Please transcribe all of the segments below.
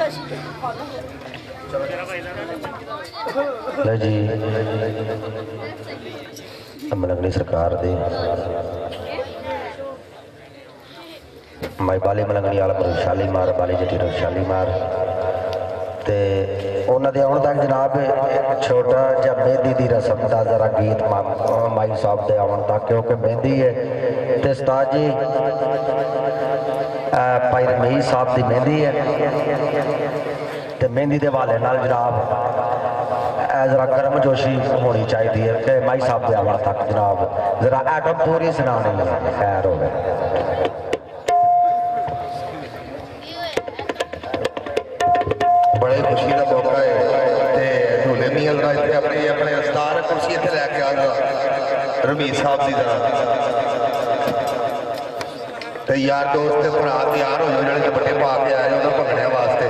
जी मलंगनी सरकार दे माई बाली मलंगनी वाला शाली मार बाली जटी शाली मार ते उन्होंने आने तक जनाब छोटा जहा मेहंदी की रस्म का जरा गीत माई साहब के आने तक क्योंकि मेहंदी है तो उस्ताद जी भाई रमीज साहब की मेहंदी है तो मेहंदी के हवाले नाल जनाब जरा गर्म जोशी होनी चाहिए है कि माई साहब के आने तक जनाब जरा एटम पूरी सुनानी है खैर हो गए। बड़े खुशी का मौका है झूले मियां जरा इतने अपने अपने अस्तार कुर्सी इतने लैके आ रमीज साहब की तरह तो यार दोस्त भरा तैयार हो जाओ जो दुपट्टे पा के आए उन्होंने भंगड़े वास्ते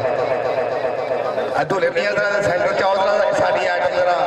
झूले मियां जरा सेंटर चाओ जरा साड़ी आइटम जरा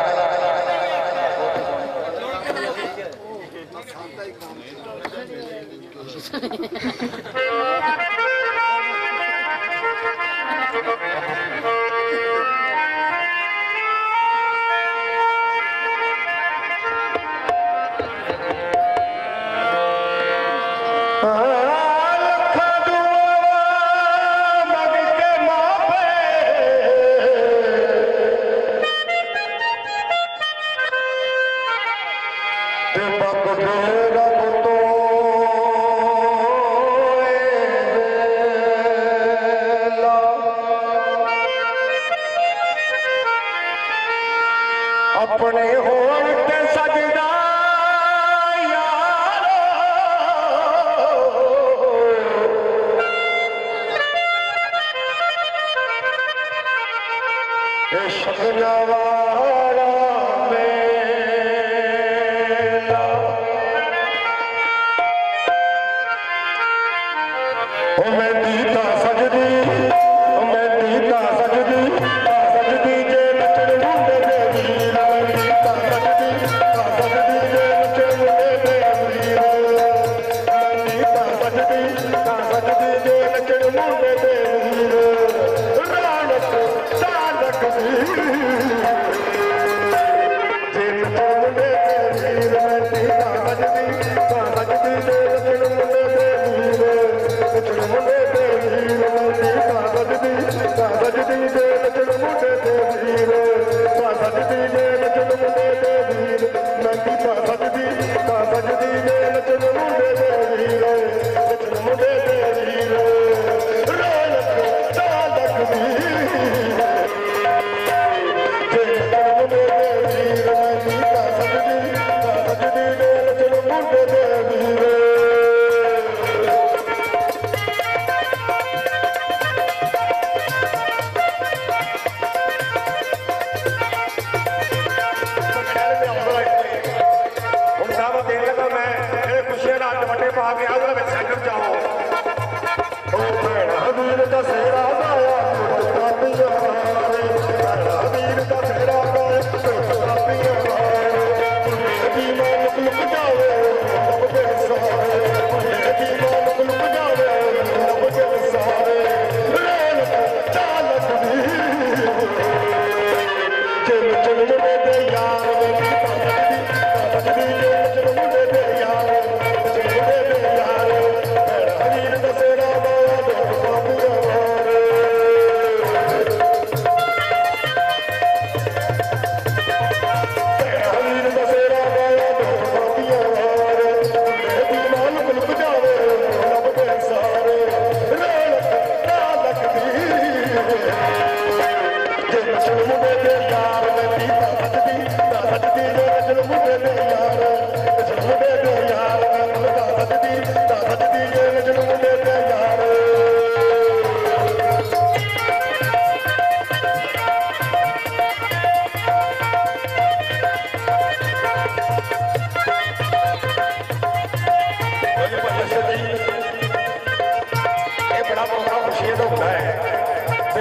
अपने होण ते सजदा यारो शगना वाला मेला ओ मैं दीता सजदी मैं दीता सजदी सजदी जे नचण मुंडे दे वीर दीता सजदी सजदी जे नचण मुंडे दे वीर दीता सजदी जे नचण मुंडे दे वीर राणक चालक वीर जे नचण मुंडे दे वीर मैं दीता सजदी जे नचण मुंडे दे वीर नचण मुंडे दे वीर मैं दीता सजदी जे नचण मुंडे दे वीर सजदी जे नचण मुंडे दे वीर मैं दीता सजदी जे नचण मुंडे दे वीर नचण मुंडे दे वीर रौनक चालक वीर जे नचण मुंडे दे वीर मैं दीता सजदी जे नचण मुंडे दे वीर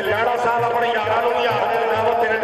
लाड़ा साहब अपने यार यार तेरे